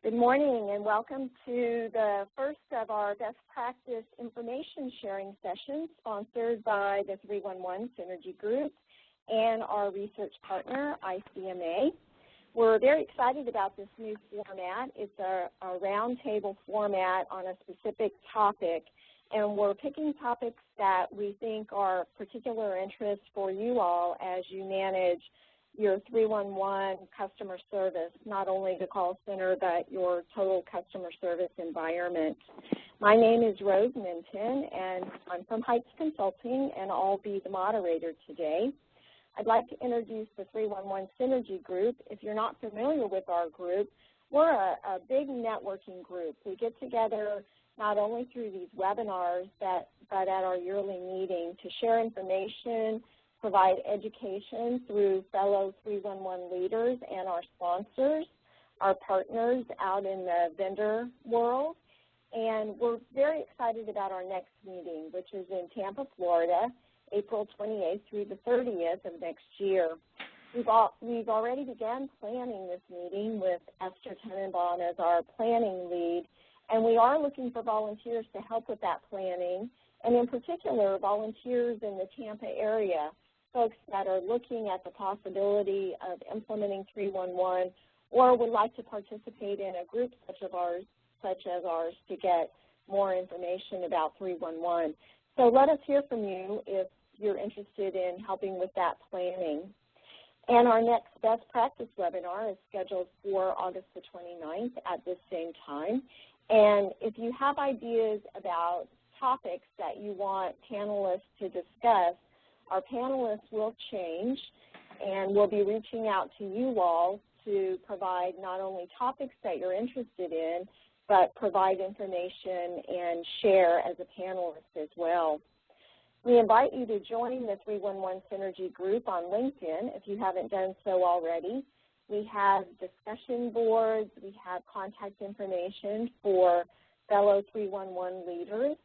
Good morning and welcome to the first of our best practice information sharing sessions sponsored by the 311 Synergy Group and our research partner, Fmla. We're very excited about this new format. It's a roundtable format on a specific topic, and we're picking topics that we think are of particular interest for you all as you manage your 311 customer service, not only the call center, but your total customer service environment. My name is Rose Minton, and I'm from Heights Consulting, and I'll be the moderator today. I'd like to introduce the 311 Synergy Group. If you're not familiar with our group, we're a big networking group. We get together not only through these webinars, but at our yearly meeting to share information, provide education through fellow 311 leaders and our sponsors, our partners out in the vendor world. And we're very excited about our next meeting, which is in Tampa, Florida, April 28th through the 30th of next year. We've already begun planning this meeting with Esther Tenenbaum as our planning lead, and we are looking for volunteers to help with that planning, and in particular, volunteers in the Tampa area, folks that are looking at the possibility of implementing 311 or would like to participate in a group such as ours to get more information about 311. So let us hear from you if you're interested in helping with that planning. And our next best practice webinar is scheduled for August the 29th at this same time. And if you have ideas about topics that you want panelists to discuss, our panelists will change, and we'll be reaching out to you all to provide not only topics that you're interested in, but provide information and share as a panelist as well. We invite you to join the 311 Synergy Group on LinkedIn if you haven't done so already. We have discussion boards, we have contact information for fellow 311 leaders,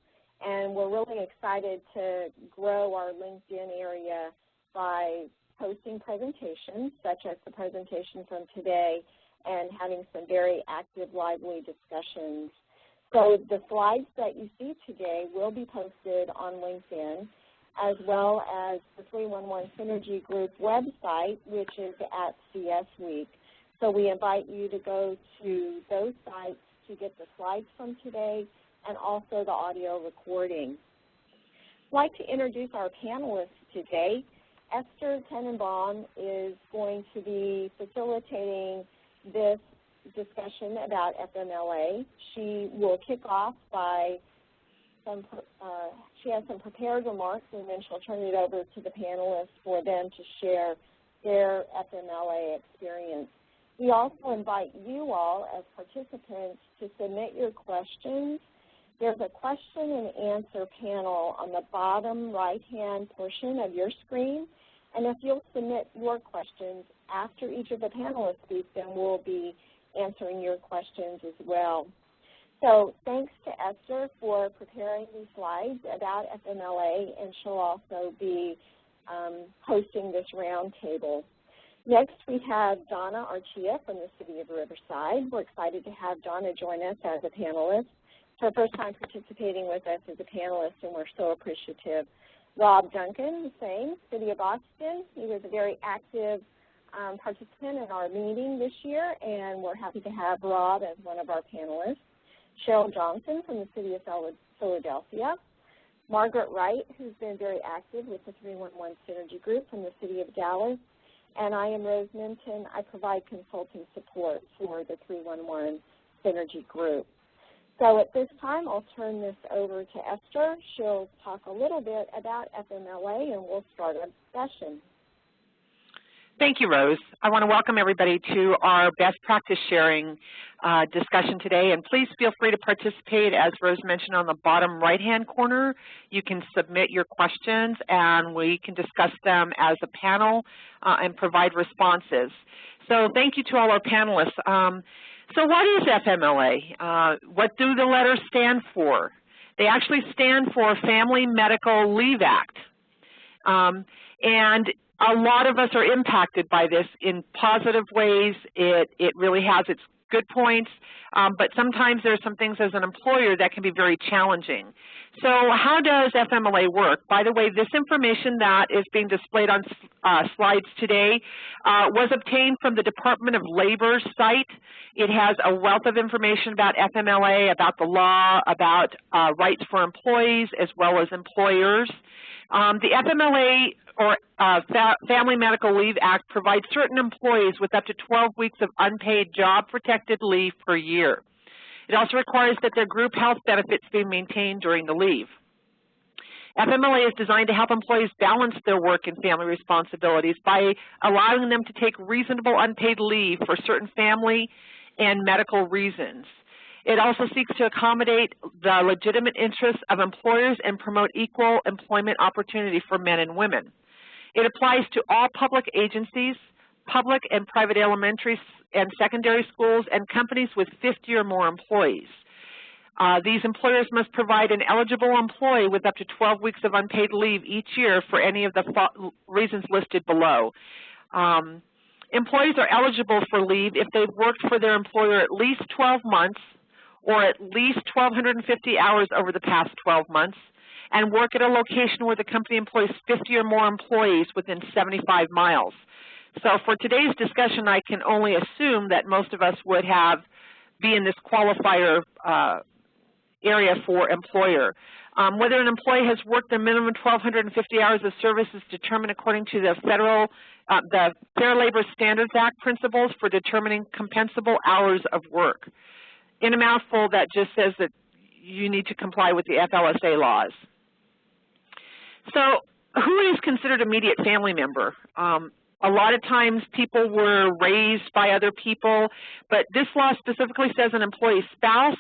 and we're really excited to grow our LinkedIn area by posting presentations, such as the presentation from today, and having some very active, lively discussions. So the slides that you see today will be posted on LinkedIn, as well as the 311 Synergy Group website, which is at CS Week. So we invite you to go to those sites to get the slides from today and also the audio recording. I'd like to introduce our panelists today. Esther Tenenbaum is going to be facilitating this discussion about FMLA. She will kick off by she has some prepared remarks, and then she'll turn it over to the panelists for them to share their FMLA experience. We also invite you all as participants to submit your questions. There's a question and answer panel on the bottom right-hand portion of your screen, and if you'll submit your questions after each of the panelists speak, then we'll be answering your questions as well. So thanks to Esther for preparing these slides about FMLA, and she'll also be hosting this roundtable. Next, we have Donna Archia from the City of Riverside. We're excited to have Donna join us as a panelist. It's her first time participating with us as a panelist, and we're so appreciative. Rob Duncan, the same, City of Austin. He was a very active participant in our meeting this year, and we're happy to have Rob as one of our panelists. Cheryl Johnson from the City of Philadelphia. Margaret Wright, who's been very active with the 311 Synergy Group from the City of Dallas. And I am Rose Minton. I provide consulting support for the 311 Synergy Group. So at this time, I'll turn this over to Esther. She'll talk a little bit about FMLA, and we'll start our session. Thank you, Rose. I want to welcome everybody to our best practice sharing discussion today, and please feel free to participate. As Rose mentioned, on the bottom right-hand corner, you can submit your questions, and we can discuss them as a panel and provide responses. So thank you to all our panelists. So what is FMLA? What do the letters stand for? They actually stand for Family Medical Leave Act. And a lot of us are impacted by this in positive ways. It really has its good points, but sometimes there's some things as an employer that can be very challenging. So how does FMLA work? By the way, this information that is being displayed on slides today was obtained from the Department of Labor's site. It has a wealth of information about FMLA, about the law, about rights for employees as well as employers. The FMLA, or Family Medical Leave Act, provides certain employees with up to 12 weeks of unpaid job-protected leave per year. It also requires that their group health benefits be maintained during the leave. FMLA is designed to help employees balance their work and family responsibilities by allowing them to take reasonable unpaid leave for certain family and medical reasons. It also seeks to accommodate the legitimate interests of employers and promote equal employment opportunity for men and women. It applies to all public agencies, public and private elementary and secondary schools, and companies with 50 or more employees. These employers must provide an eligible employee with up to 12 weeks of unpaid leave each year for any of the reasons listed below. Employees are eligible for leave if they've worked for their employer at least 12 months or at least 1,250 hours over the past 12 months, and work at a location where the company employs 50 or more employees within 75 miles. So for today's discussion, I can only assume that most of us would be in this qualifier area for employer. Whether an employee has worked a minimum 1,250 hours of service is determined according to the the Fair Labor Standards Act principles for determining compensable hours of work. In a mouthful, that just says that you need to comply with the FLSA laws. So who is considered immediate family member? A lot of times people were raised by other people, but this law specifically says an employee's spouse,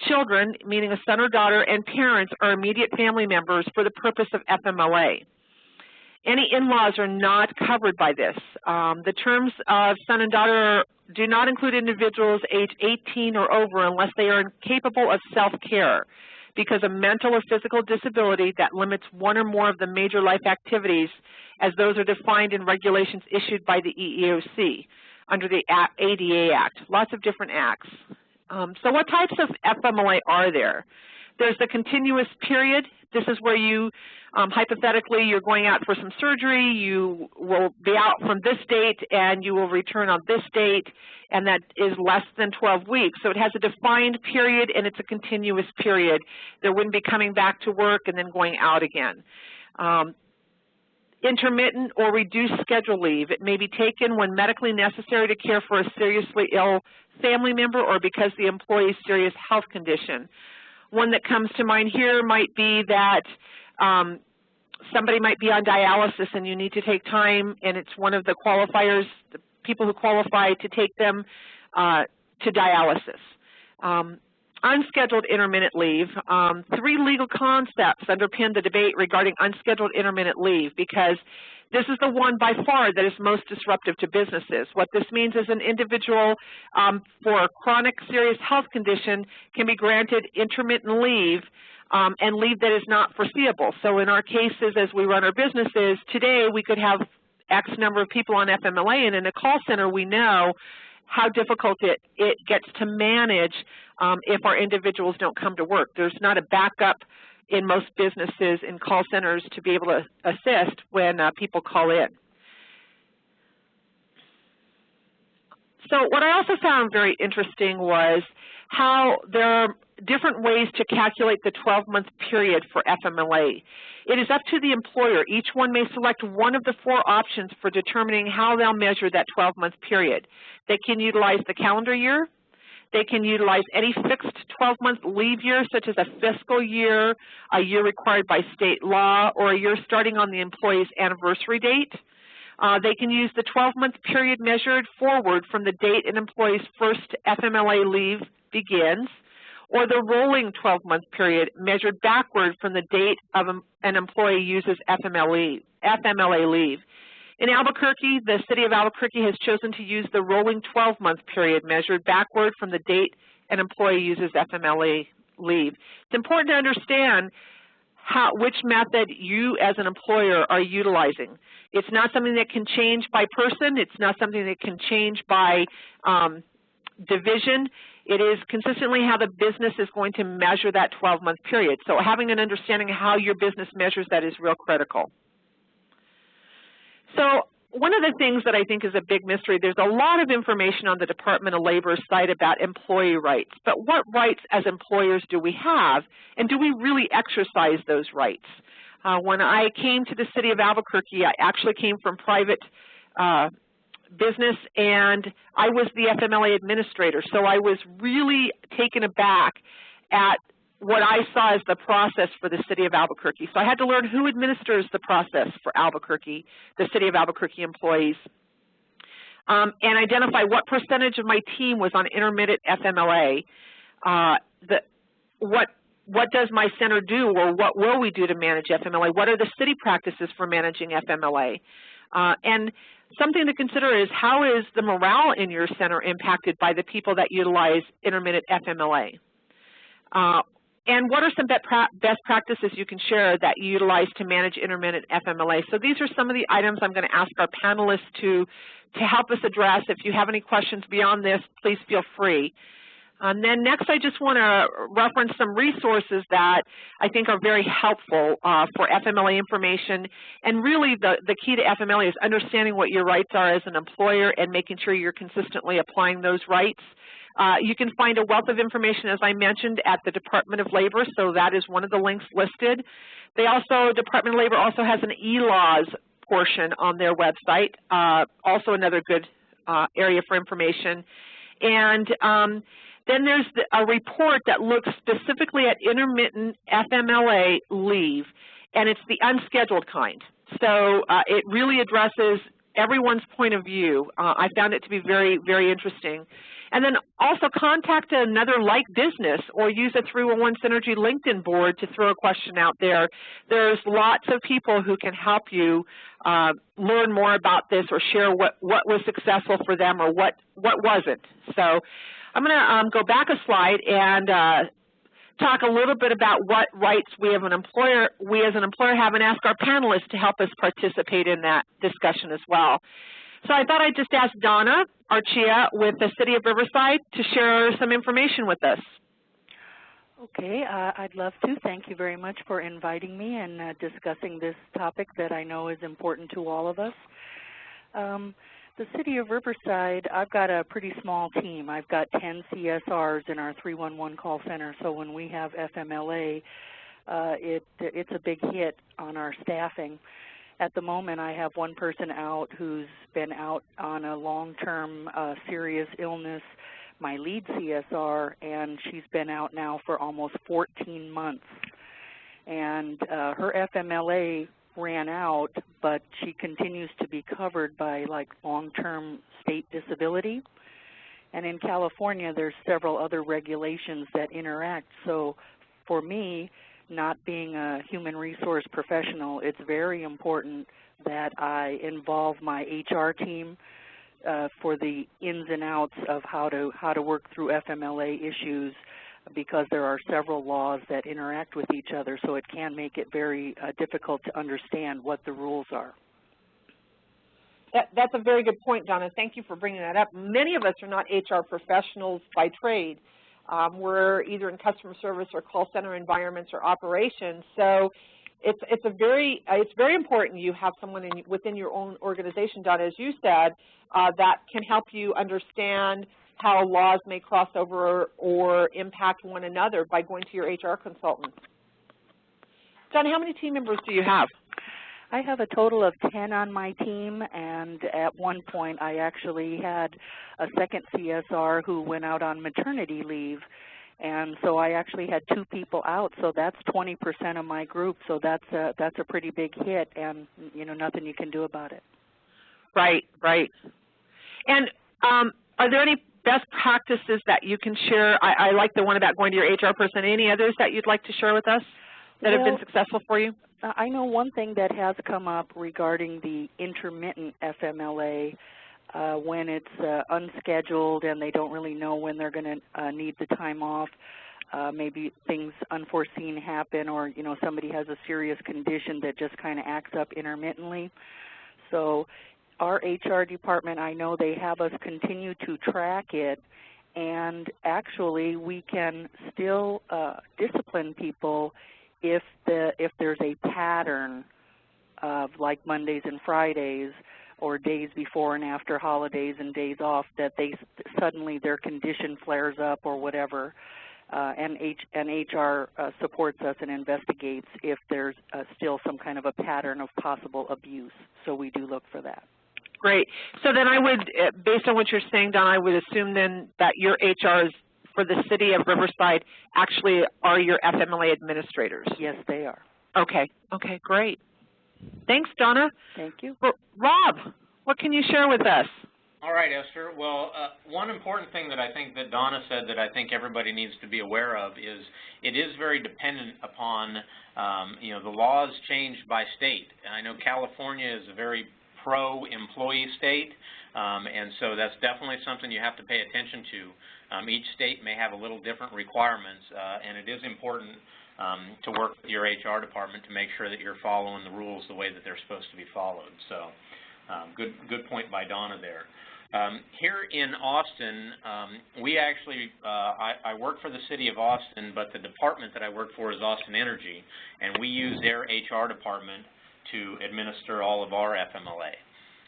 children, meaning a son or daughter, and parents are immediate family members for the purpose of FMLA. Any in-laws are not covered by this. The terms of son and daughter do not include individuals age 18 or over unless they are incapable of self-care because of mental or physical disability that limits one or more of the major life activities as those are defined in regulations issued by the EEOC under the ADA Act, lots of different acts. So what types of FMLA are there? There's the continuous period. This is where you, hypothetically, you're going out for some surgery, you will be out from this date and you will return on this date, and that is less than 12 weeks. So it has a defined period and it's a continuous period. There wouldn't be coming back to work and then going out again. Intermittent or reduced schedule leave. It may be taken when medically necessary to care for a seriously ill family member or because the employee's serious health condition. One that comes to mind here might be that somebody might be on dialysis and you need to take time, and it's one of the qualifiers, the people who qualify to take them to dialysis. Unscheduled intermittent leave. Three legal concepts underpin the debate regarding unscheduled intermittent leave because this is the one by far that is most disruptive to businesses. What this means is an individual for a chronic serious health condition can be granted intermittent leave and leave that is not foreseeable. So in our cases, as we run our businesses, today we could have X number of people on FMLA, and in a call center we know how difficult it gets to manage if our individuals don't come to work. There's not a backup in most businesses in call centers to be able to assist when people call in. So what I also found very interesting was how there are different ways to calculate the 12-month period for FMLA. It is up to the employer. Each one may select one of the four options for determining how they'll measure that 12-month period. They can utilize the calendar year. They can utilize any fixed 12-month leave year, such as a fiscal year, a year required by state law, or a year starting on the employee's anniversary date. They can use the 12-month period measured forward from the date an employee's first FMLA leave begins, or the rolling 12-month period measured backward from the date of an employee uses FMLA leave. In Albuquerque, the city of Albuquerque has chosen to use the rolling 12-month period measured backward from the date an employee uses FMLA leave. It's important to understand which method you as an employer are utilizing. It's not something that can change by person. It's not something that can change by division, it is consistently how the business is going to measure that 12-month period. So having an understanding of how your business measures that is real critical. So one of the things that I think is a big mystery, there's a lot of information on the Department of Labor's site about employee rights, but what rights as employers do we have, and do we really exercise those rights? When I came to the city of Albuquerque, I actually came from private business, and I was the FMLA administrator, so I was really taken aback at what I saw as the process for the city of Albuquerque. So I had to learn who administers the process for Albuquerque, the city of Albuquerque employees, and identify what percentage of my team was on intermittent FMLA, what does my center do, or what will we do to manage FMLA? What are the city practices for managing FMLA? And something to consider is, how is the morale in your center impacted by the people that utilize intermittent FMLA? And what are some best practices you can share that you utilize to manage intermittent FMLA? So these are some of the items I'm going to ask our panelists to help us address. If you have any questions beyond this, please feel free. And then next, I just want to reference some resources that I think are very helpful for FMLA information. And really, the key to FMLA is understanding what your rights are as an employer and making sure you're consistently applying those rights. You can find a wealth of information, as I mentioned, at the Department of Labor, so that is one of the links listed. Department of Labor also has an e-laws portion on their website, also another good area for information. And then there's a report that looks specifically at intermittent FMLA leave, and it's the unscheduled kind. So it really addresses everyone's point of view. I found it to be very, very interesting. And then also contact another like business, or use a 311 Synergy LinkedIn board to throw a question out there. There's lots of people who can help you learn more about this, or share what was successful for them or what wasn't. So I'm going to go back a slide and talk a little bit about what rights we as an employer have, and ask our panelists to help us participate in that discussion as well. So I thought I'd just ask Donna Archia with the City of Riverside to share some information with us. Okay, I'd love to. Thank you very much for inviting me and discussing this topic that I know is important to all of us. The City of Riverside, I've got a pretty small team. I've got 10 CSRs in our 311 call center, so when we have FMLA, it's a big hit on our staffing. At the moment, I have one person out who's been out on a long-term serious illness, my lead CSR, and she's been out now for almost 14 months. And her FMLA ran out, but she continues to be covered by like long-term state disability. And in California, there's several other regulations that interact. So for me, not being a human resource professional, it's very important that I involve my HR team for the ins and outs of how to work through FMLA issues, because there are several laws that interact with each other, so it can make it very difficult to understand what the rules are. That's a very good point, Donna. Thank you for bringing that up. Many of us are not HR professionals by trade. We're either in customer service or call center environments or operations. So it's very important you have someone within your own organization, Donna, as you said, that can help you understand how laws may cross over or impact one another by going to your HR consultant. Donna, how many team members do you have? I have a total of 10 on my team, and at one point I actually had a second CSR who went out on maternity leave, and so I actually had 2 people out, so that's 20% of my group, so that's a pretty big hit, and nothing you can do about it. Right, right. And are there any best practices that you can share? I like the one about going to your HR person. Any others that you'd like to share with us that have been successful for you? I know one thing that has come up regarding the intermittent FMLA, when it's unscheduled and they don't really know when they're going to need the time off. Maybe things unforeseen happen, or somebody has a serious condition that just kind of acts up intermittently. So our HR department, I know they have us continue to track it and actually we can still discipline people if there's a pattern of like Mondays and Fridays or days before and after holidays and days off that suddenly their condition flares up or whatever, and HR supports us and investigates if there's still some kind of a pattern of possible abuse. So we do look for that. Great. So then I would, based on what you're saying, Don, I would assume then that your HRs for the city of Riverside actually are your FMLA administrators. Yes, they are. Okay. Okay, great. Thanks, Donna. Thank you. Rob, what can you share with us? All right, Esther. Well, one important thing that I think that Donna said that I think everybody needs to be aware of is it is very dependent upon, the laws changed by state. I know California is a very pro-employee state, and so that's definitely something you have to pay attention to. Each state may have a little different requirements, and it is important to work with your HR department to make sure that you're following the rules the way that they're supposed to be followed. So good point by Donna there. Here in Austin, we actually, I work for the city of Austin, but the department that I work for is Austin Energy, and we use their HR department to administer all of our FMLA.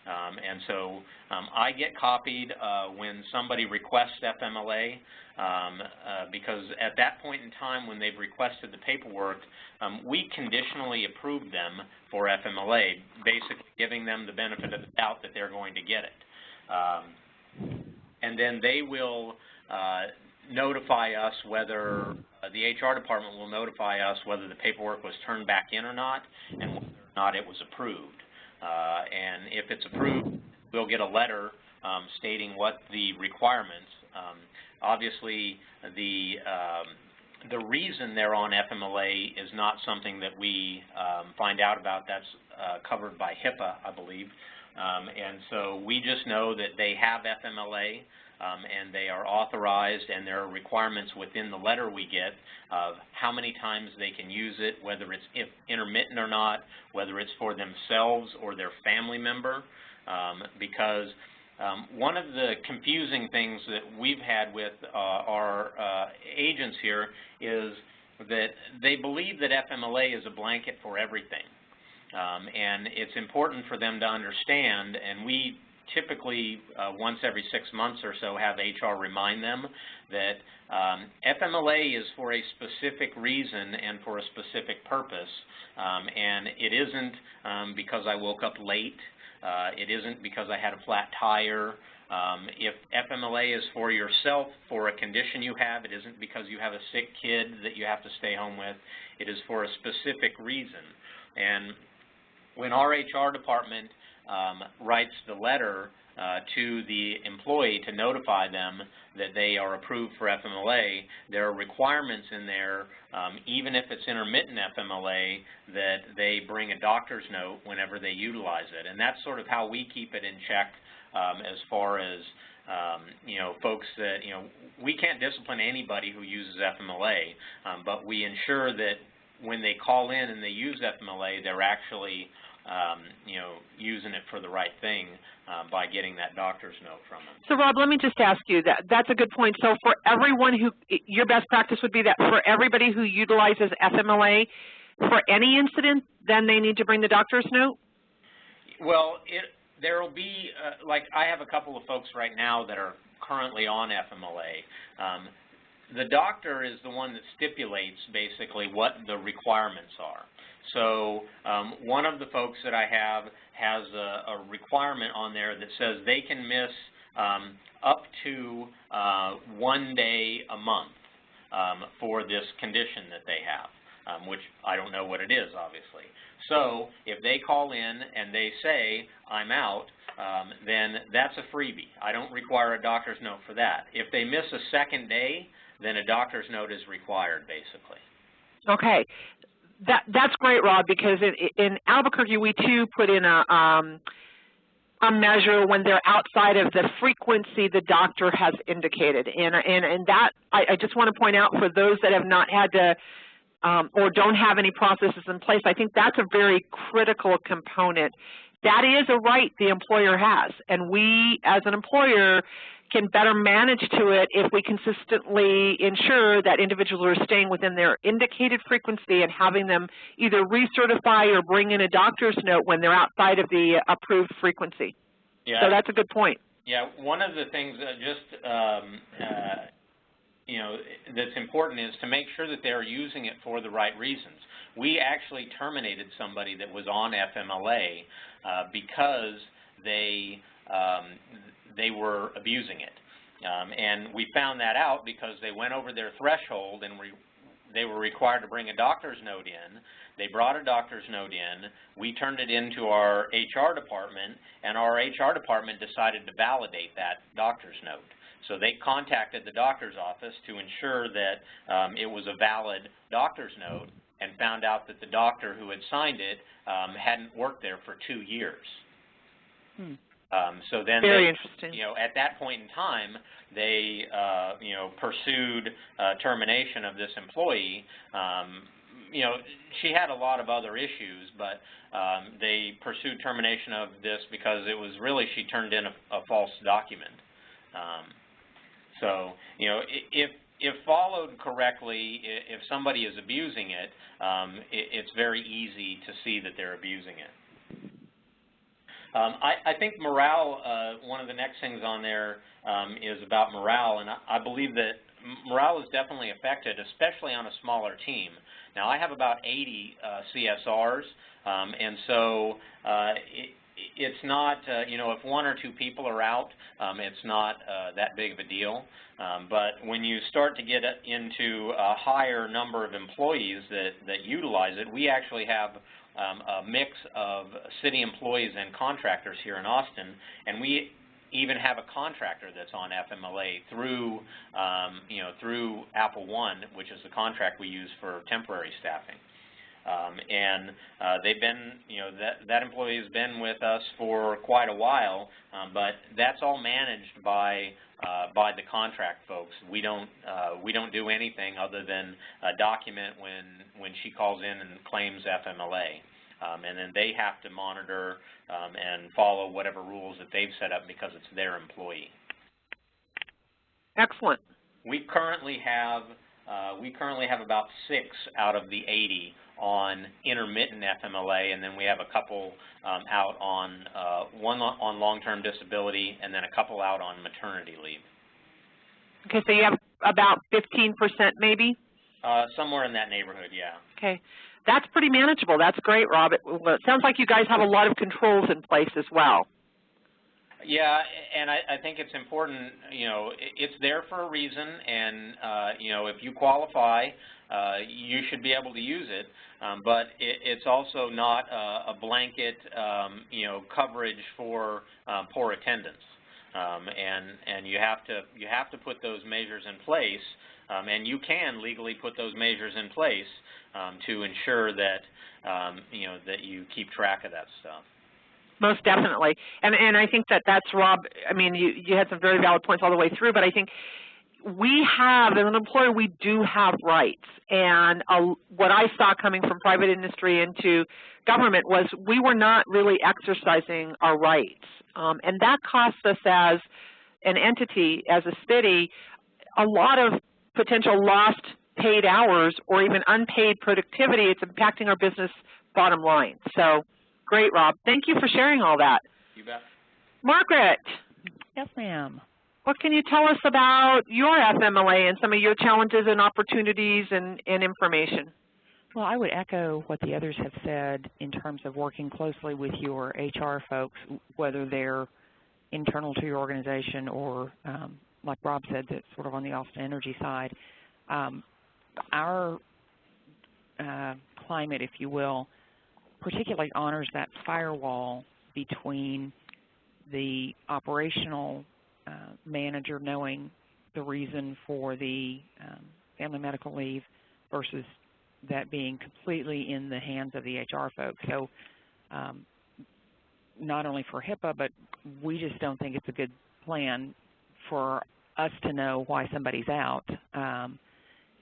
And so I get copied when somebody requests FMLA because at that point in time when they've requested the paperwork, we conditionally approve them for FMLA, basically giving them the benefit of the doubt that they're going to get it. And then they will notify us whether, the HR department will notify us whether the paperwork was turned back in or not and whether or not it was approved. And if it's approved, we'll get a letter stating what the requirements. Obviously, the reason they're on FMLA is not something that we find out about. That's covered by HIPAA, I believe. And so we just know that they have FMLA and they are authorized, and there are requirements within the letter we get of how many times they can use it, whether it's intermittent or not, whether it's for themselves or their family member, because one of the confusing things that we've had with our agents here is that they believe that FMLA is a blanket for everything. And it's important for them to understand, and we typically once every 6 months or so have HR remind them that FMLA is for a specific reason and for a specific purpose, and it isn't because I woke up late. It isn't because I had a flat tire. If FMLA is for yourself for a condition you have, it isn't because you have a sick kid that you have to stay home with. It is for a specific reason. And when our HR department writes the letter to the employee to notify them that they are approved for FMLA, there are requirements in there, even if it's intermittent FMLA, that they bring a doctor's note whenever they utilize it. And that's sort of how we keep it in check as far as, folks that, we can't discipline anybody who uses FMLA, but we ensure that when they call in and they use FMLA, they're actually using it for the right thing by getting that doctor's note from them. So, Rob, let me just ask you, that's a good point. So for everyone who, your best practice would be that for everybody who utilizes FMLA, for any incident, then they need to bring the doctor's note? Well, there will be, like I have a couple of folks right now that are currently on FMLA. The doctor is the one that stipulates basically what the requirements are. So one of the folks that I have has a requirement on there that says they can miss up to 1 day a month for this condition that they have, which I don't know what it is, obviously. So if they call in and they say, I'm out, then that's a freebie. I don't require a doctor's note for that. If they miss a second day, then a doctor's note is required, basically. Okay. That's great, Rob, because in Albuquerque, we too put in a measure when they're outside of the frequency the doctor has indicated. And that, I just want to point out for those that have not had to or don't have any processes in place, I think that's a very critical component. That is a right the employer has, and we as an employer can better manage to it if we consistently ensure that individuals are staying within their indicated frequency and having them either recertify or bring in a doctor's note when they're outside of the approved frequency. Yeah. So that's a good point. Yeah, one of the things that's important is to make sure that they're using it for the right reasons. We actually terminated somebody that was on FMLA because they were abusing it. And we found that out because they went over their threshold and they were required to bring a doctor's note in. They brought a doctor's note in. We turned it into our HR department, and our HR department decided to validate that doctor's note. So they contacted the doctor's office to ensure that it was a valid doctor's note, and found out that the doctor who had signed it hadn't worked there for 2 years. So then, very interesting. At that point in time, they, pursued termination of this employee. She had a lot of other issues, but they pursued termination of this because it was really she turned in a false document. So, if followed correctly, if somebody is abusing it, it's very easy to see that they're abusing it. I think morale, one of the next things on there is about morale, and I believe that morale is definitely affected, especially on a smaller team. Now, I have about 80 CSRs, and so it's not, if 1 or 2 people are out, it's not that big of a deal. But when you start to get into a higher number of employees that utilize it, we actually have a mix of city employees and contractors here in Austin, and we even have a contractor that's on FMLA through, through Apple One, which is the contract we use for temporary staffing. And they've been, that employee has been with us for quite a while, but that's all managed by the contract folks. We don't do anything other than document when she calls in and claims FMLA. And then they have to monitor and follow whatever rules that they've set up because it's their employee. Excellent. We currently have about 6 out of the 80 on intermittent FMLA, and then we have a couple out on one on long-term disability, and then a couple out on maternity leave. Okay, so you have about 15% maybe? Somewhere in that neighborhood, yeah. Okay. That's pretty manageable. That's great, Rob. It sounds like you guys have a lot of controls in place as well. Yeah, and I think it's important, it's there for a reason, and, if you qualify, you should be able to use it, but it's also not a blanket, coverage for poor attendance. And you have to put those measures in place, and you can legally put those measures in place to ensure that that you keep track of that stuff. Most definitely, and I think that's Rob. I mean, you had some very valid points all the way through, but I think we have, as an employer, we do have rights. And what I saw coming from private industry into government was we were not really exercising our rights, and that costs us as an entity, as a city, a lot of potential lost paid hours or even unpaid productivity. It's impacting our business bottom line. So, great, Rob. Thank you for sharing all that. You bet. Margaret. Yes, ma'am. What can you tell us about your FMLA and some of your challenges and opportunities and information? Well, I would echo what the others have said in terms of working closely with your HR folks, whether they're internal to your organization or, like Rob said, that's sort of on the Austin Energy side. Our climate, if you will, particularly honors that firewall between the operational manager knowing the reason for the family medical leave versus that being completely in the hands of the HR folks. So not only for HIPAA, but we just don't think it's a good plan for us to know why somebody's out.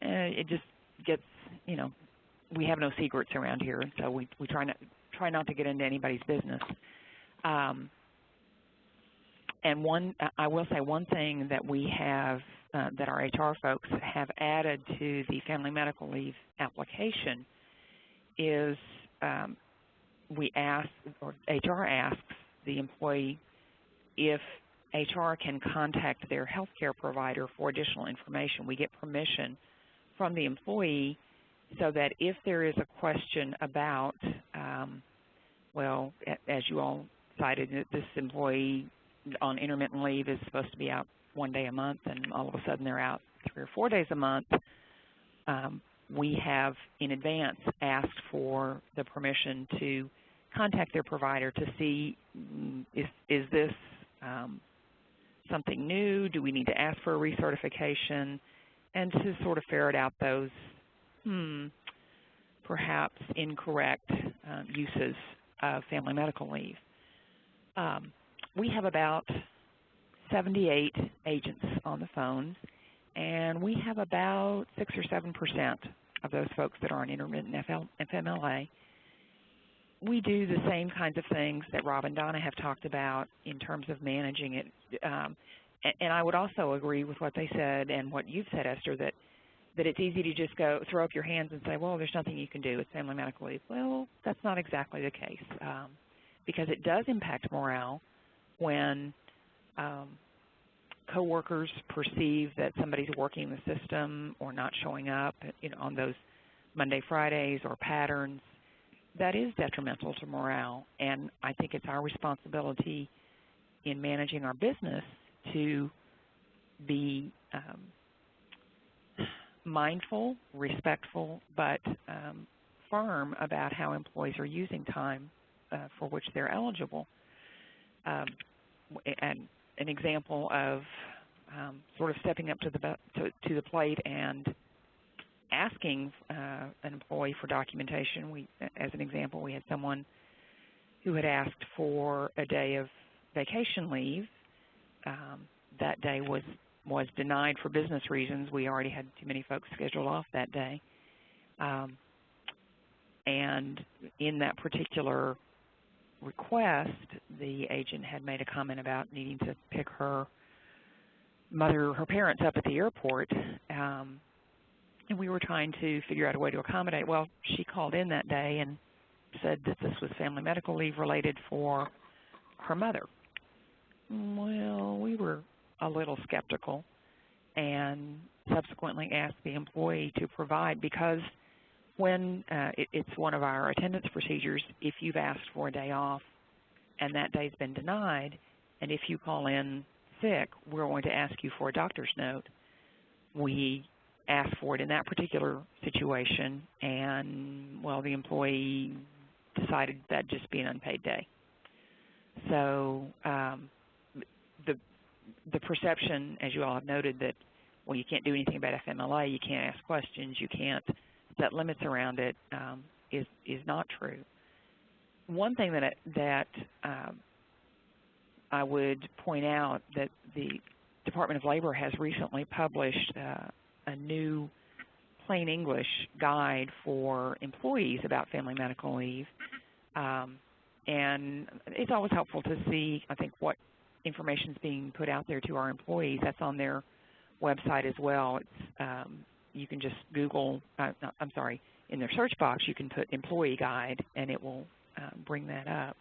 It just gets, we have no secrets around here, so we try not to get into anybody's business. And I will say one thing that we have, that our HR folks have added to the family medical leave application is we ask, or HR asks the employee if HR can contact their healthcare provider for additional information. We get permission from the employee so that if there is a question about, well, as you all cited, this employee on intermittent leave is supposed to be out 1 day a month, and all of a sudden they're out 3 or 4 days a month, we have in advance asked for the permission to contact their provider to see is this something new? Do we need to ask for a recertification? And to sort of ferret out those perhaps incorrect uses of family medical leave. We have about 78 agents on the phone, and we have about 6 or 7% of those folks that are on intermittent FMLA. We do the same kinds of things that Rob and Donna have talked about in terms of managing it. And I would also agree with what they said and what you've said, Esther, that it's easy to just go throw up your hands and say, well, there's nothing you can do with family medical leave. Well, that's not exactly the case, because it does impact morale when coworkers perceive that somebody's working the system or not showing up, on those Monday, Fridays or patterns. That is detrimental to morale, and I think it's our responsibility in managing our business to be mindful, respectful, but firm about how employees are using time for which they're eligible. And an example of sort of stepping up to the plate and asking an employee for documentation. As an example, we had someone who had asked for a day of vacation leave. That day was denied for business reasons. We already had too many folks scheduled off that day. And in that particular request, the agent had made a comment about needing to pick her parents up at the airport. And we were trying to figure out a way to accommodate. Well, she called in that day and said that this was family medical leave related for her mother. Well, we were a little skeptical and subsequently asked the employee to provide, because when it's one of our attendance procedures, if you've asked for a day off and that day's been denied, and if you call in sick, we're going to ask you for a doctor's note. We asked for it in that particular situation, and, well, the employee decided that'd just be an unpaid day. So the perception, as you all have noted, that, well, you can't do anything about FMLA, you can't ask questions, you can't set limits around it, is not true. One thing that I would point out that the Department of Labor has recently published a new plain English guide for employees about family medical leave. And it's always helpful to see, I think, what information is being put out there to our employees. That's on their website as well. It's, you can just Google, in their search box you can put employee guide and it will bring that up.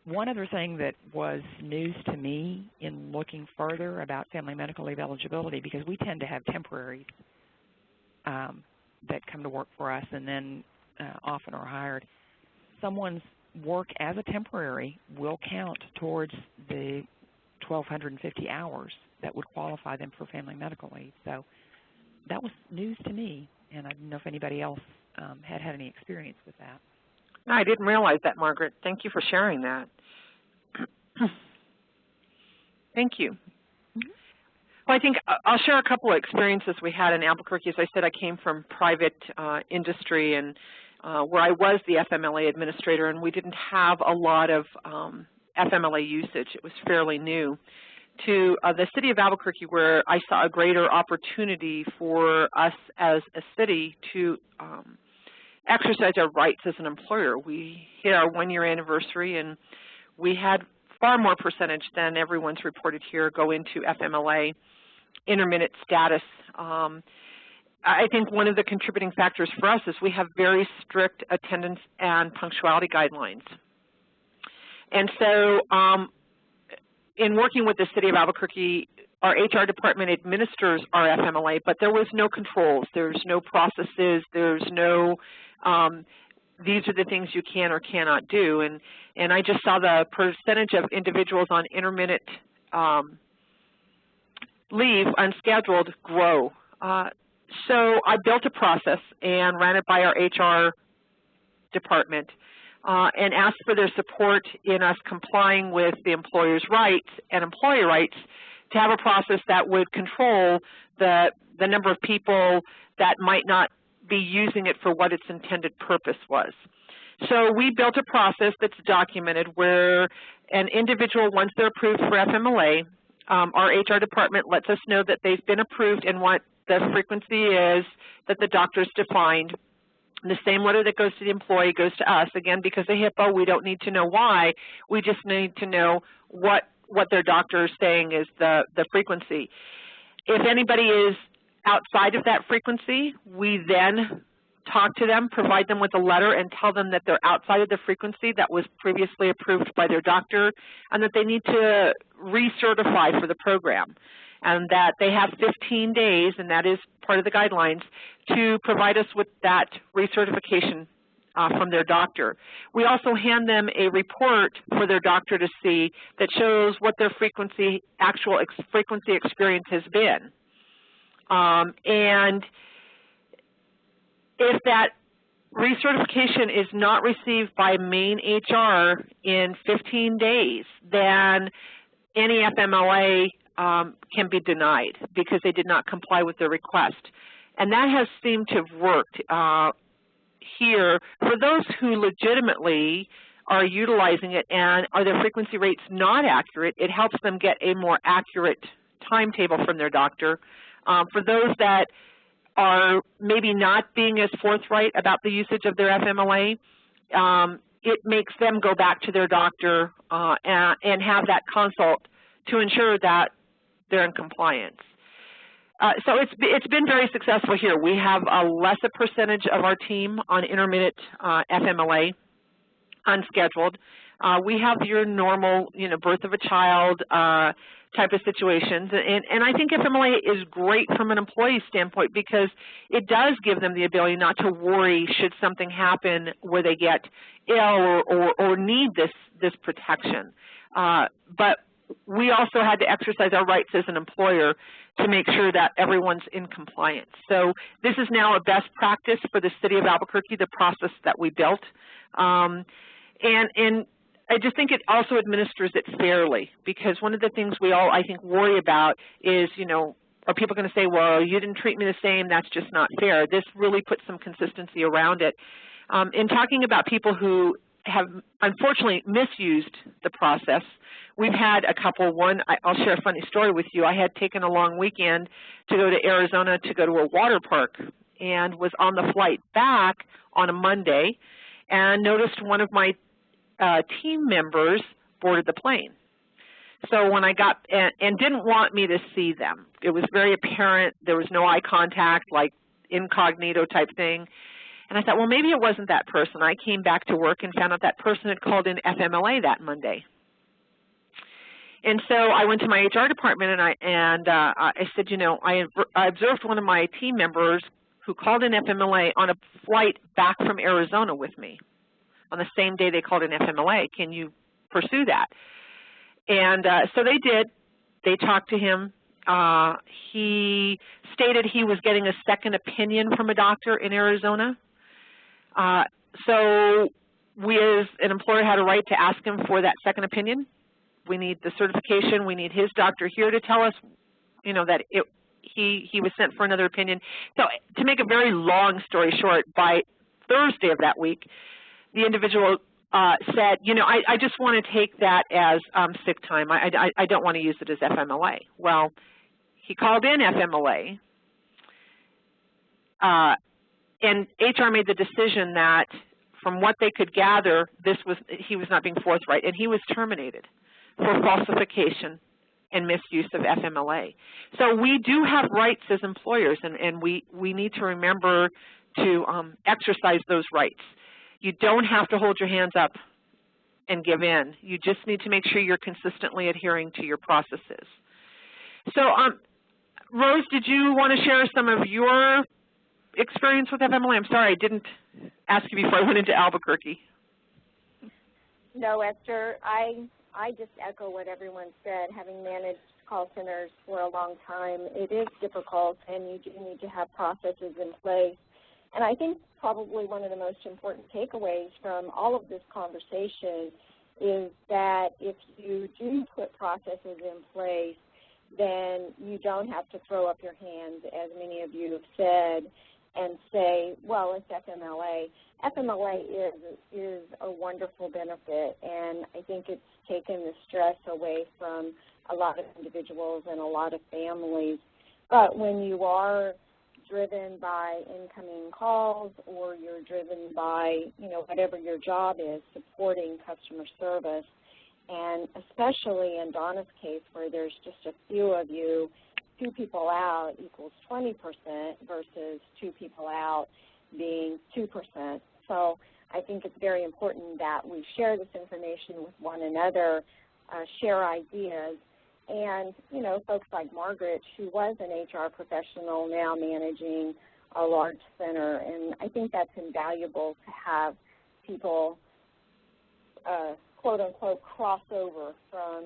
One other thing that was news to me in looking further about family medical leave eligibility, because we tend to have temporaries that come to work for us and then often are hired, someone's work as a temporary will count towards the 1,250 hours that would qualify them for family medical leave. So that was news to me, and I didn't know if anybody else had any experience with that. No, I didn't realize that, Margaret. Thank you for sharing that. Thank you. Well, I think I'll share a couple of experiences we had in Albuquerque. As I said, I came from private industry, and where I was the FMLA administrator, and we didn't have a lot of FMLA usage. It was fairly new. To the city of Albuquerque, where I saw a greater opportunity for us as a city to exercise our rights as an employer. We hit our 1-year anniversary, and we had far more percentage than everyone's reported here go into FMLA intermittent status. I think one of the contributing factors for us is we have very strict attendance and punctuality guidelines. And so in working with the City of Albuquerque, our HR department administers our FMLA, but there was no controls. There's no processes. There's no, these are the things you can or cannot do. And I just saw the percentage of individuals on intermittent leave, unscheduled, grow. So I built a process and ran it by our HR department and asked for their support in us complying with the employer's rights and employee rights to have a process that would control the number of people that might not be using it for what its intended purpose was. So we built a process that's documented where an individual, once they're approved for FMLA, our HR department lets us know that they've been approved and what the frequency is that the doctor's defined. The same letter that goes to the employee goes to us. Again, because of HIPAA, we don't need to know why. We just need to know what their doctor is saying is the frequency. If anybody is outside of that frequency, we then talk to them, provide them with a letter, and tell them that they're outside of the frequency that was previously approved by their doctor and that they need to recertify for the program, and that they have 15 days, and that is part of the guidelines, to provide us with that recertification from their doctor. We also hand them a report for their doctor to see that shows what their actual frequency experience has been. And if that recertification is not received by main HR in 15 days, then any FMLA can be denied because they did not comply with their request. And that has seemed to have worked here for those who legitimately are utilizing it and are their frequency rates not accurate. It helps them get a more accurate timetable from their doctor. For those that are maybe not being as forthright about the usage of their FMLA, it makes them go back to their doctor and have that consult to ensure that they're in compliance. So it's been very successful here. We have a lesser percentage of our team on intermittent FMLA, unscheduled. We have your normal, birth of a child type of situations, and I think FMLA is great from an employee standpoint because it does give them the ability not to worry should something happen where they get ill or need this protection. But we also had to exercise our rights as an employer to make sure that everyone's in compliance. So this is now a best practice for the City of Albuquerque, the process that we built. And I just think it also administers it fairly, because one of the things we all, I think, worry about is, are people going to say, well, you didn't treat me the same, that's just not fair. This really puts some consistency around it. In talking about people who have unfortunately misused the process, we've had a couple. One, I'll share a funny story with you. I had taken a long weekend to go to Arizona to go to a water park and was on the flight back on a Monday and noticed one of my team members boarded the plane. So when I got, and didn't want me to see them. It was very apparent. There was no eye contact, like incognito type thing. And I thought, well, maybe it wasn't that person. I came back to work and found out that person had called in FMLA that Monday. And so I went to my HR department and I said, I observed one of my team members who called in FMLA on a flight back from Arizona with me on the same day they called in FMLA. Can you pursue that? And so they did. They talked to him. He stated he was getting a second opinion from a doctor in Arizona. So we as an employer had a right to ask him for that second opinion. We need the certification. We need his doctor here to tell us, that he was sent for another opinion. So to make a very long story short, by Thursday of that week, the individual said, I just want to take that as sick time. I don't want to use it as FMLA. Well, he called in FMLA, and HR made the decision that from what they could gather, he was not being forthright, and he was terminated. for falsification and misuse of FMLA. So we do have rights as employers, and we need to remember to exercise those rights. You don't have to hold your hands up and give in. You just need to make sure you're consistently adhering to your processes. So, Rose, did you want to share some of your experience with FMLA? I'm sorry, I didn't ask you before I went into Albuquerque. No, Esther, I just echo what everyone said. Having managed call centers for a long time, it is difficult, and you do need to have processes in place. And I think probably one of the most important takeaways from all of this conversation is that if you do put processes in place, then you don't have to throw up your hands, as many of you have said, and say, well, it's FMLA. FMLA is a wonderful benefit, and I think it's taken the stress away from a lot of individuals and a lot of families. But when you are driven by incoming calls, or you're driven by, whatever your job is, supporting customer service, and especially in Donna's case where there's just a few of you, 2 people out equals 20% versus 2 people out being 2%. So I think it's very important that we share this information with one another, share ideas, and, folks like Margaret, who was an HR professional, now managing a large center, and I think that's invaluable to have people, quote-unquote, cross over from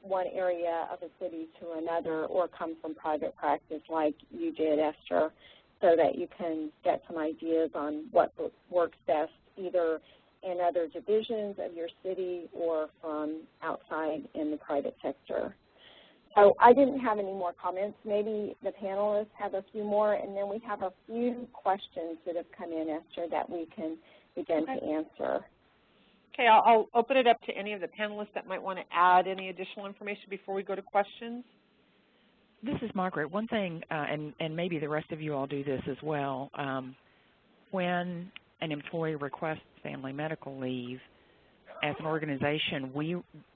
one area of a city to another, or come from private practice like you did, Esther, so that you can get some ideas on what works best, either in other divisions of your city or from outside in the private sector. So I didn't have any more comments. Maybe the panelists have a few more, and then we have a few questions that have come in, Esther, that we can begin to answer. Okay, I'll open it up to any of the panelists that might want to add any additional information before we go to questions. This is Margaret. One thing, and maybe the rest of you all do this as well, when an employee requests family medical leave, as an organization,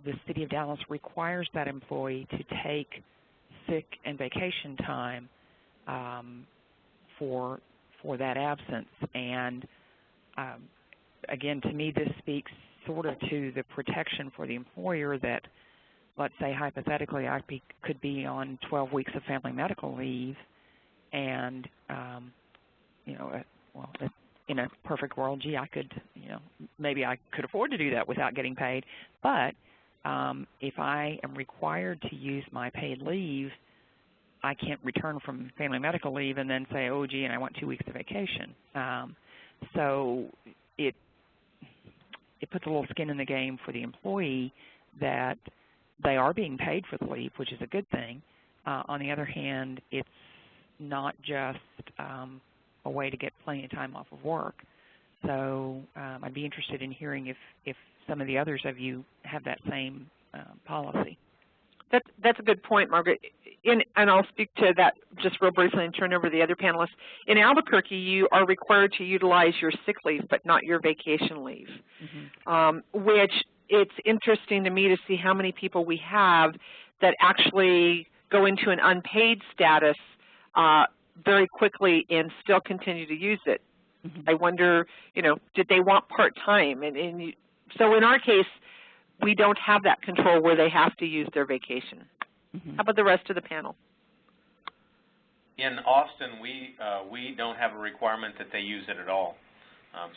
the City of Dallas requires that employee to take sick and vacation time for that absence. And again, to me, this speaks sort of to the protection for the employer that, let's say, hypothetically, I could be on 12 weeks of family medical leave, and, well, in a perfect world, gee, I could, maybe I could afford to do that without getting paid. But if I am required to use my paid leave, I can't return from family medical leave and then say, oh, gee, and I want 2 weeks of vacation. So it puts a little skin in the game for the employee that they are being paid for the leave, which is a good thing. On the other hand, it's not just a way to get plenty of time off of work. So I'd be interested in hearing if some of the others of you have that same policy. That's a good point, Margaret. And I'll speak to that just real briefly and turn over to the other panelists. In Albuquerque, you are required to utilize your sick leave, but not your vacation leave, which it's interesting to me to see how many people we have that actually go into an unpaid status very quickly and still continue to use it. I wonder, did they want part-time? So in our case, we don't have that control where they have to use their vacation. How about the rest of the panel? In Austin, we don't have a requirement that they use it at all.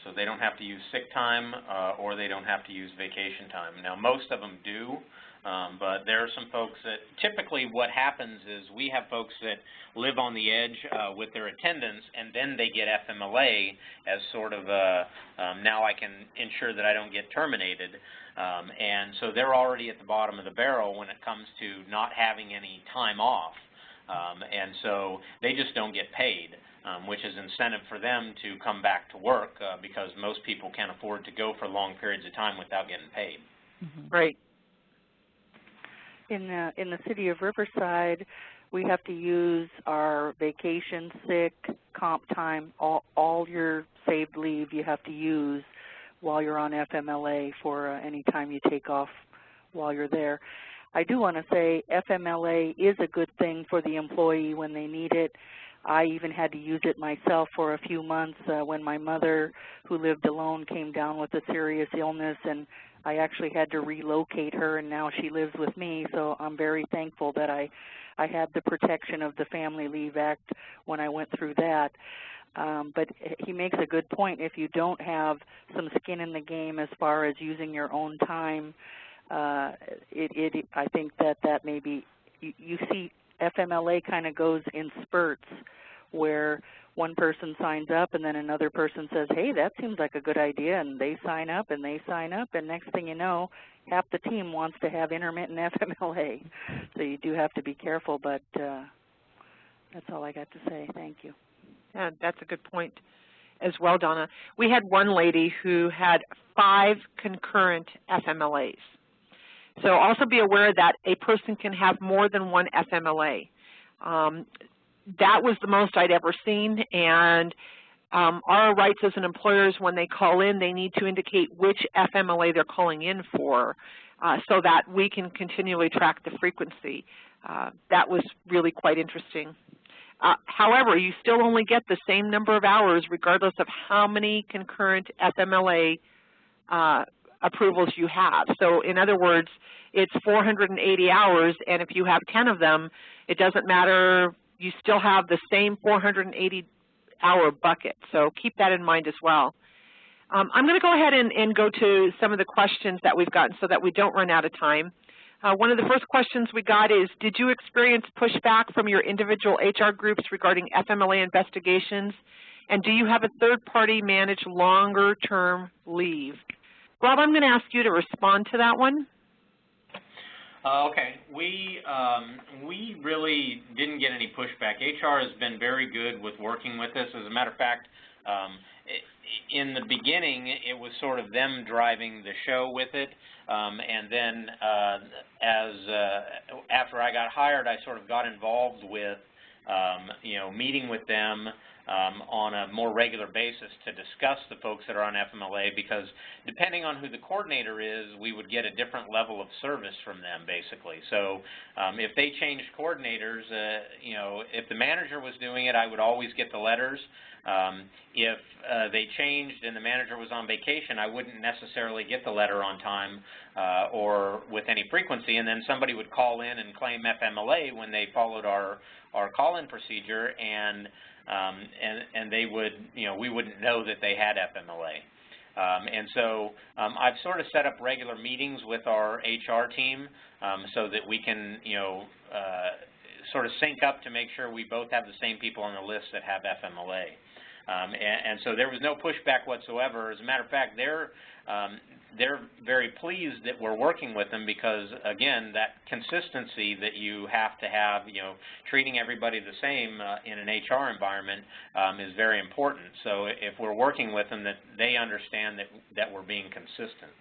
So they don't have to use sick time or they don't have to use vacation time. Now, most of them do, but there are some folks that typically what happens is we have folks that live on the edge with their attendance, and then they get FMLA as sort of now I can ensure that I don't get terminated. And so they're already at the bottom of the barrel when it comes to not having any time off. And so they just don't get paid, which is incentive for them to come back to work because most people can't afford to go for long periods of time without getting paid. Right. In the city of Riverside, we have to use our vacation, sick, comp time, all your saved leave you have to use while you're on FMLA for any time you take off while you're there. I do want to say FMLA is a good thing for the employee when they need it. I even had to use it myself for a few months when my mother, who lived alone, came down with a serious illness, and I actually had to relocate her, and now she lives with me. So I'm very thankful that I had the protection of the Family Leave Act when I went through that. But he makes a good point. If you don't have some skin in the game as far as using your own time, I think that may be, you see FMLA kind of goes in spurts where one person signs up and then another person says, hey, that seems like a good idea, and they sign up and they sign up, and next thing you know, half the team wants to have intermittent FMLA. So you do have to be careful, but that's all I got to say. Thank you. Yeah, that's a good point as well, Donna. We had one lady who had 5 concurrent FMLAs. So also be aware that a person can have more than one FMLA. That was the most I'd ever seen, and our rights as an employer is when they call in, they need to indicate which FMLA they're calling in for so that we can continually track the frequency. That was really quite interesting. However, you still only get the same number of hours regardless of how many concurrent FMLA approvals you have. So in other words, it's 480 hours, and if you have 10 of them, it doesn't matter, you still have the same 480-hour bucket. So keep that in mind as well. I'm going to go ahead and go to some of the questions that we've gotten so that we don't run out of time. One of the first questions we got is, did you experience pushback from your individual HR groups regarding FMLA investigations? And do you have a third party manage longer-term leave? Rob, I'm going to ask you to respond to that one. Okay. We really didn't get any pushback. HR has been very good with working with us. As a matter of fact, in the beginning, it was sort of them driving the show with it, and then after I got hired, I sort of got involved with meeting with them on a more regular basis to discuss the folks that are on FMLA, because depending on who the coordinator is, we would get a different level of service from them, basically. So if they changed coordinators, if the manager was doing it, I would always get the letters. If they changed and the manager was on vacation, I wouldn't necessarily get the letter on time or with any frequency, and then somebody would call in and claim FMLA when they followed our call-in procedure, and they would, we wouldn't know that they had FMLA. And so I've sort of set up regular meetings with our HR team so that we can, sort of sync up to make sure we both have the same people on the list that have FMLA. And so there was no pushback whatsoever. As a matter of fact, they're very pleased that we're working with them because, again, that consistency that you have to have, treating everybody the same in an HR environment is very important. So if we're working with them, that they understand that we're being consistent.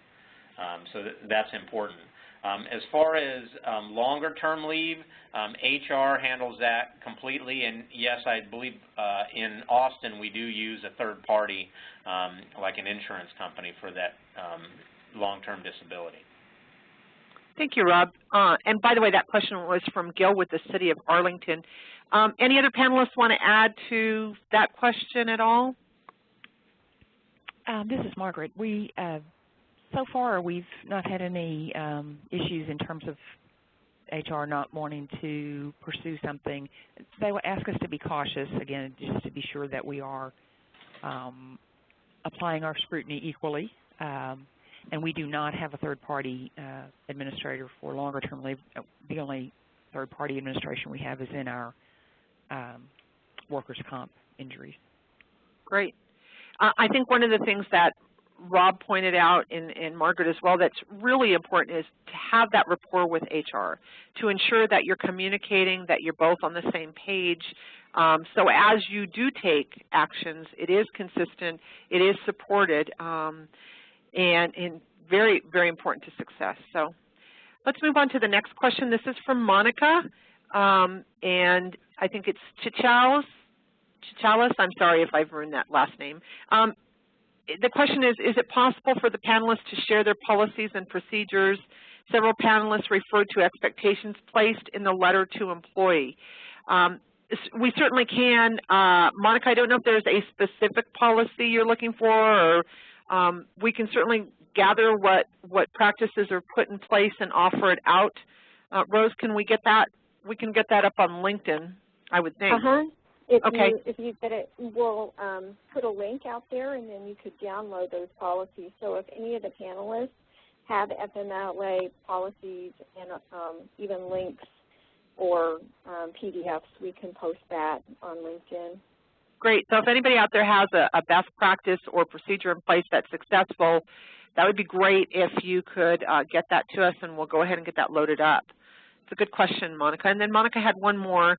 So that's important. As far as longer-term leave, HR handles that completely, and yes, I believe in Austin we do use a third party, like an insurance company, for that long-term disability. Thank you, Rob. And by the way, that question was from Gil with the City of Arlington. Any other panelists want to add to that question at all? This is Margaret. So far, we've not had any issues in terms of HR not wanting to pursue something. They will ask us to be cautious, again, just to be sure that we are applying our scrutiny equally. And we do not have a third-party administrator for longer-term leave. The only third-party administration we have is in our workers' comp injuries. Great. I think one of the things that Rob pointed out, and Margaret as well, that's really important is to have that rapport with HR, to ensure that you're communicating, that you're both on the same page. So as you do take actions, it is consistent, it is supported, and very, very important to success. So let's move on to the next question. This is from Monica, and I think it's Chichalis. I'm sorry if I've ruined that last name. The question is it possible for the panelists to share their policies and procedures Several panelists referred to expectations placed in the letter to employee. We certainly can. Monica, I don't know if there's a specific policy you're looking for, or we can certainly gather what practices are put in place and offer it out. Rose, can we get that? We can get that up on LinkedIn, I would think. If you get it, we'll put a link out there, and then you could download those policies. So if any of the panelists have FMLA policies and even links or PDFs, we can post that on LinkedIn. Great. So if anybody out there has a best practice or procedure in place that's successful, that would be great if you could get that to us, and we'll go ahead and get that loaded up. It's a good question, Monica. And then Monica had one more.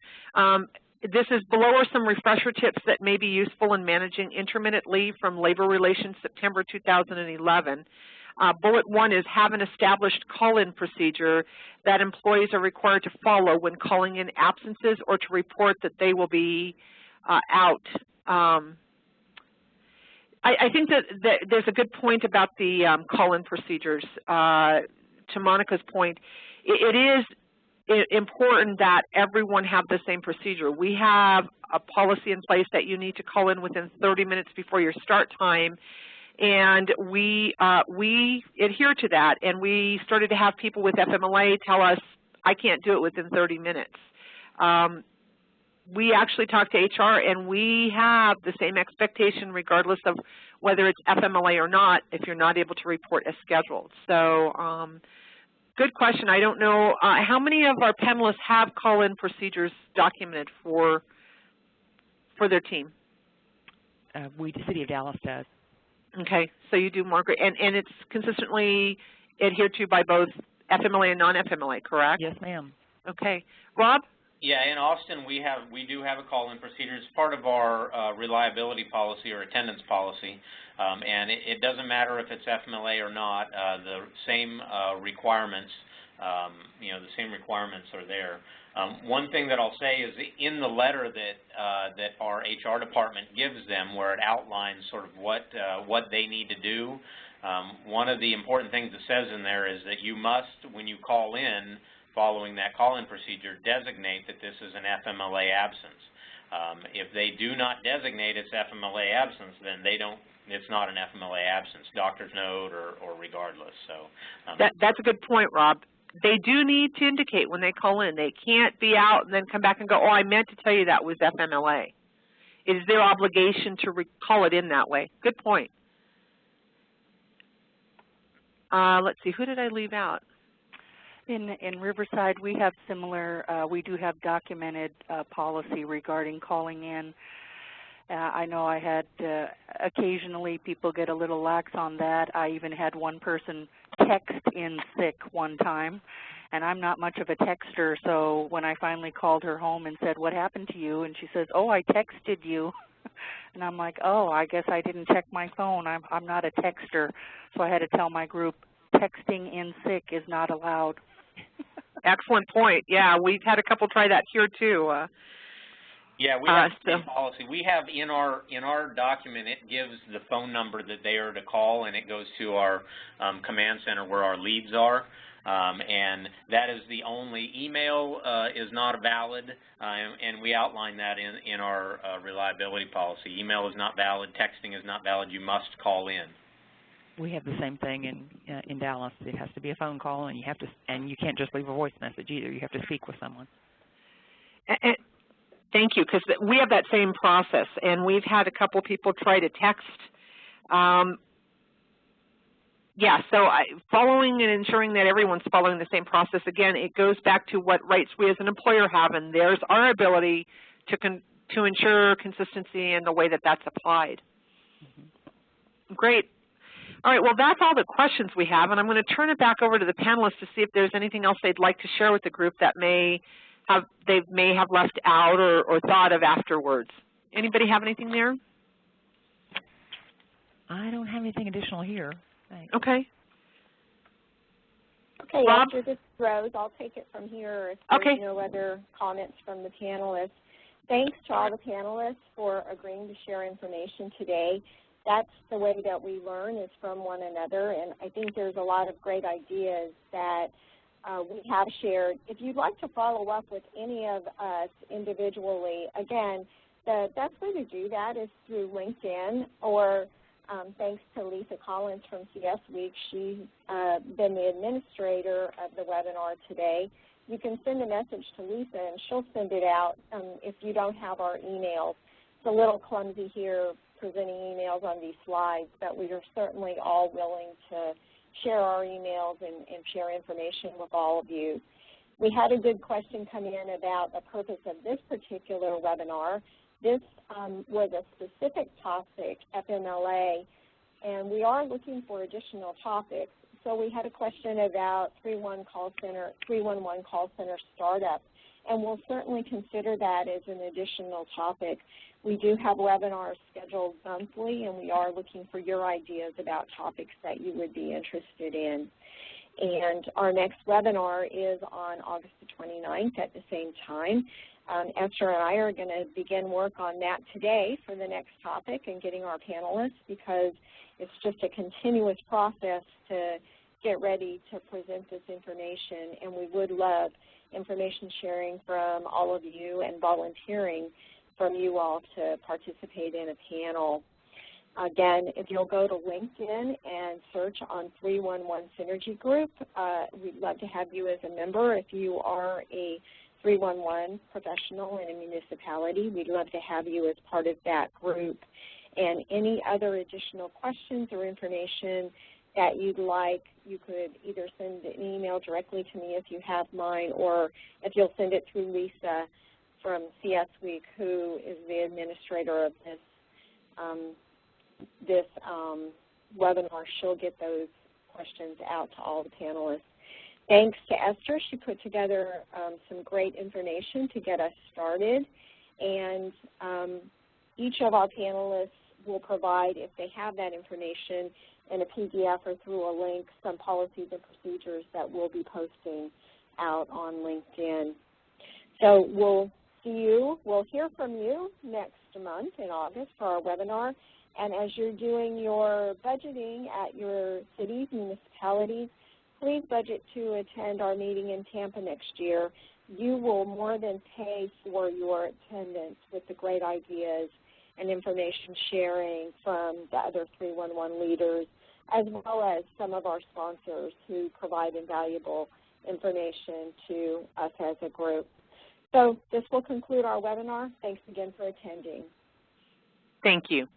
This is below are some refresher tips that may be useful in managing intermittent leave from Labor Relations September 2011. Bullet 1 is have an established call-in procedure that employees are required to follow when calling in absences or to report that they will be out. I think that there's a good point about the call-in procedures. To Monica's point, it is important that everyone have the same procedure. We have a policy in place that you need to call in within 30 minutes before your start time, and we adhere to that. And we started to have people with FMLA tell us, I can't do it within 30 minutes. We actually talk to HR, and we have the same expectation regardless of whether it's FMLA or not if you're not able to report as scheduled. So good question. I don't know. How many of our panelists have call-in procedures documented for their team? The City of Dallas does. Okay, so you do, Margaret, and it's consistently adhered to by both FMLA and non-FMLA, correct? Yes, ma'am. Okay, Rob? Yeah, in Austin we do have a call-in procedure. It's part of our reliability policy or attendance policy, and it doesn't matter if it's FMLA or not. The same requirements, the same requirements are there. One thing that I'll say is in the letter that our HR department gives them, where it outlines sort of what they need to do, one of the important things it says in there is that you must, when you call in, following that call-in procedure, designate that this is an FMLA absence. If they do not designate it's FMLA absence, then it's not an FMLA absence, doctor's note or regardless. So that's a good point, Rob. They do need to indicate when they call in. They can't be out and then come back and go, oh, I meant to tell you that was FMLA. It is their obligation to call it in that way. Good point. Let's see, who did I leave out? In Riverside, we have similar, we do have documented policy regarding calling in. I know I had occasionally people get a little lax on that. I even had one person text in sick one time, and I'm not much of a texter, so when I finally called her home and said, what happened to you? And she says, oh, I texted you. And I'm like, oh, I guess I didn't check my phone. I'm not a texter. So I had to tell my group, texting in sick is not allowed. Excellent point. Yeah, we've had a couple try that here too. Yeah, we have the same policy. We have in our document, it gives the phone number that they are to call, and it goes to our command center where our leads are. And that is the only email is not valid, and we outline that in our reliability policy. Email is not valid, texting is not valid. You must call in. We have the same thing in Dallas. It has to be a phone call, and you can't just leave a voice message either. You have to speak with someone. Thank you, because we have that same process, and we've had a couple people try to text. Yeah, so following and ensuring that everyone's following the same process. Again, it goes back to what rights we as an employer have, and there's our ability to ensure consistency in the way that that's applied. Mm-hmm. Great. All right, well, that's all the questions we have, and I'm going to turn it back over to the panelists to see if there's anything else they'd like to share with the group that they may have left out or thought of afterwards. Anybody have anything there? I don't have anything additional here. Thanks. Okay. Okay, Rob? after this, Rose, I'll take it from here if there's no other comments from the panelists. Thanks to all the panelists for agreeing to share information today. that's the way that we learn, is from one another, and I think there's a lot of great ideas that we have shared. If you'd like to follow up with any of us individually, again, the best way to do that is through LinkedIn, or thanks to Lisa Collins from CS Week. She's been the administrator of the webinar today. You can send a message to Lisa, and she'll send it out if you don't have our emails. It's a little clumsy here presenting emails on these slides, but we are certainly all willing to share our emails and share information with all of you. We had a good question come in about the purpose of this particular webinar. This was a specific topic, FMLA, and we are looking for additional topics. So we had a question about 311 call center startup, and we'll certainly consider that as an additional topic. We do have webinars scheduled monthly, and we are looking for your ideas about topics that you would be interested in. And our next webinar is on August the 29th at the same time. Esther and I are going to begin work on that today for the next topic and getting our panelists, because it's just a continuous process to get ready to present this information, and we would love information sharing from all of you and volunteering from you all to participate in a panel. Again, if you'll go to LinkedIn and search on 311 Synergy Group, we'd love to have you as a member. If you are a 311 professional in a municipality, we'd love to have you as part of that group. And any other additional questions or information that you'd like, you could either send an email directly to me if you have mine, or if you'll send it through Lisa from CS Week, who is the administrator of this webinar. She'll get those questions out to all the panelists. Thanks to Esther. She put together some great information to get us started, and each of our panelists will provide, if they have that information in a PDF or through a link, some policies and procedures that we'll be posting out on LinkedIn. So we'll hear from you next month in August for our webinar. And as you're doing your budgeting at your cities, municipalities, please budget to attend our meeting in Tampa next year. You will more than pay for your attendance with the great ideas and information sharing from the other 311 leaders, as well as some of our sponsors who provide invaluable information to us as a group. So this will conclude our webinar. Thanks again for attending. Thank you.